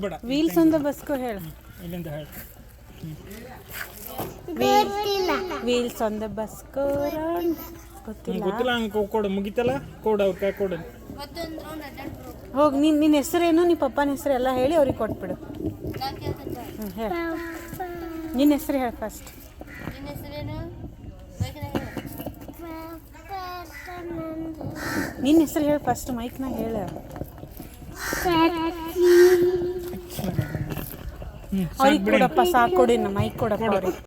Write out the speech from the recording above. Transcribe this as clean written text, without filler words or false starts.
ಬೇಡ. Wheels on the Bosco ಹೇಳು. ಇಲ್ಲಿಂದ ಹೇಳು. Wheels on the bus go round. ಗೊತ್ತಿಲ್ಲ ಹಂಗೆ ಕೊಡು ಮುಗಿತಲ್ಲ ಕೊಡು ಅವ್ರ ಕೈ ಕೊಡು. ಹೋಗಿ ನಿನ್ನ ಹೆಸರೇನು ನಿಮ್ಮ ಪಪ್ಪನ ಹೆಸರು ಎಲ್ಲ ಹೇಳಿ ಅವ್ರಿಗೆ ಕೊಟ್ಬಿಡು. ಹೇಳಿ ನಿನ್ನ ಹೆಸರು ಹೇಳಿ ಫಸ್ಟ್. ನಿನ್ನ ಹೆಸರು ಹೇಳಿ ಫಸ್ಟ್ ಮೈಕ್ನಾಗ ಹೇಳು. ಅವ್ರಿಗೆ ಕೊಡಪ್ಪ ಸಾಕು ಕೊಡಿ, ಮೈಕ್ ಕೊಡಪ್ಪ ಅವ್ರಿಗೆ.